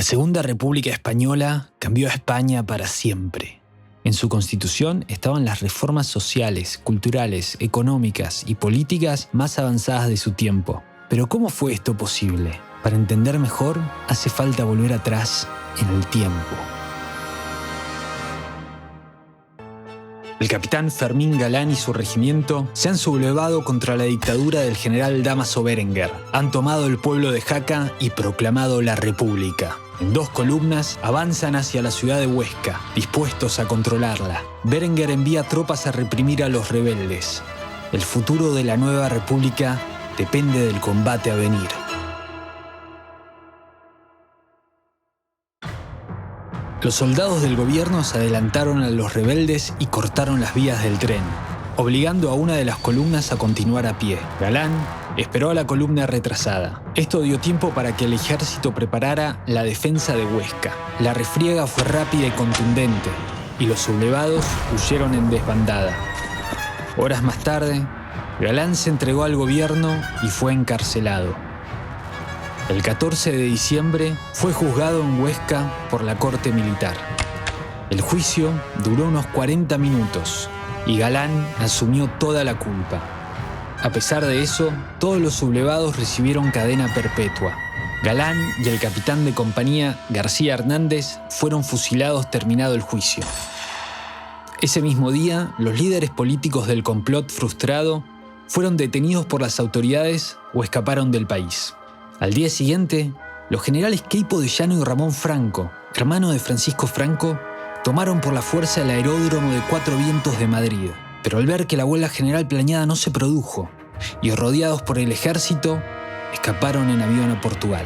La Segunda República Española cambió a España para siempre. En su constitución estaban las reformas sociales, culturales, económicas y políticas más avanzadas de su tiempo. Pero ¿cómo fue esto posible? Para entender mejor, hace falta volver atrás en el tiempo. El capitán Fermín Galán y su regimiento se han sublevado contra la dictadura del general Dámaso Berenguer. Han tomado el pueblo de Jaca y proclamado la República. En 2 columnas avanzan hacia la ciudad de Huesca, dispuestos a controlarla. Berenguer envía tropas a reprimir a los rebeldes. El futuro de la nueva república depende del combate a venir. Los soldados del gobierno se adelantaron a los rebeldes y cortaron las vías del tren, obligando a una de las columnas a continuar a pie. Galán esperó a la columna retrasada. Esto dio tiempo para que el ejército preparara la defensa de Huesca. La refriega fue rápida y contundente, y los sublevados huyeron en desbandada. Horas más tarde, Galán se entregó al gobierno y fue encarcelado. El 14 de diciembre fue juzgado en Huesca por la corte militar. El juicio duró unos 40 minutos y Galán asumió toda la culpa. A pesar de eso, todos los sublevados recibieron cadena perpetua. Galán y el capitán de compañía García Hernández fueron fusilados terminado el juicio. Ese mismo día, los líderes políticos del complot frustrado fueron detenidos por las autoridades o escaparon del país. Al día siguiente, los generales Queipo de Llano y Ramón Franco, hermano de Francisco Franco, tomaron por la fuerza el aeródromo de Cuatro Vientos de Madrid. Pero al ver que la huelga general planeada no se produjo y rodeados por el ejército, escaparon en avión a Portugal.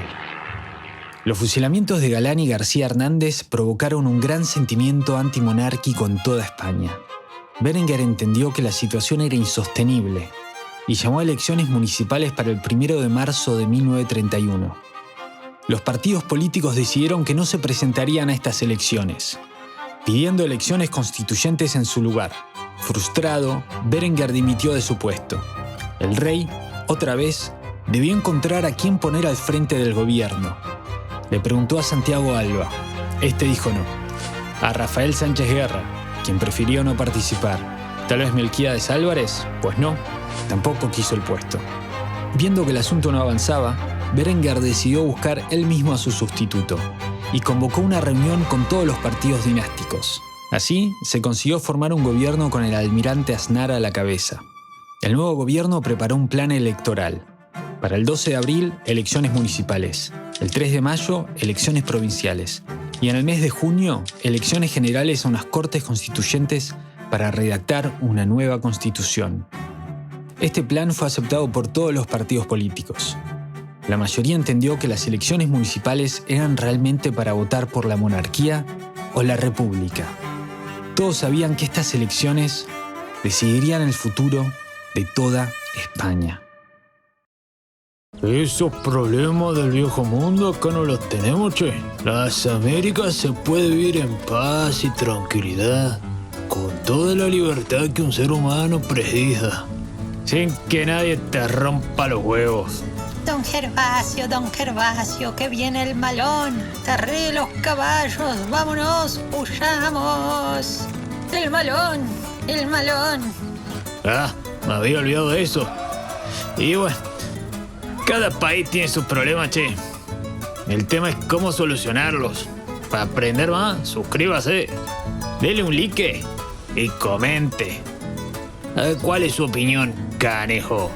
Los fusilamientos de Galán y García Hernández provocaron un gran sentimiento antimonárquico en toda España. Berenguer entendió que la situación era insostenible y llamó a elecciones municipales para el 1 de marzo de 1931. Los partidos políticos decidieron que no se presentarían a estas elecciones, pidiendo elecciones constituyentes en su lugar. Frustrado, Berenguer dimitió de su puesto. El rey, otra vez, debió encontrar a quién poner al frente del gobierno. Le preguntó a Santiago Alba. Este dijo no. A Rafael Sánchez Guerra, quien prefirió no participar. Tal vez Melquíades Álvarez, pues no, tampoco quiso el puesto. Viendo que el asunto no avanzaba, Berenguer decidió buscar él mismo a su sustituto y convocó una reunión con todos los partidos dinásticos. Así, se consiguió formar un gobierno con el almirante Aznar a la cabeza. El nuevo gobierno preparó un plan electoral. Para el 12 de abril, elecciones municipales. El 3 de mayo, elecciones provinciales. Y en el mes de junio, elecciones generales a unas cortes constituyentes para redactar una nueva constitución. Este plan fue aceptado por todos los partidos políticos. La mayoría entendió que las elecciones municipales eran realmente para votar por la monarquía o la república. Todos sabían que estas elecciones decidirían el futuro de toda España. Esos problemas del viejo mundo acá no los tenemos, che. Las Américas se puede vivir en paz y tranquilidad, con toda la libertad que un ser humano precisa, sin que nadie te rompa los huevos. Don Gervasio, que viene el malón. Tarré los caballos, vámonos, huyamos. El malón. Ah, me había olvidado de eso. Y bueno, cada país tiene sus problemas, che. El tema es cómo solucionarlos. Para aprender más, suscríbase, dele un like y comente. A ver cuál es su opinión, canejo.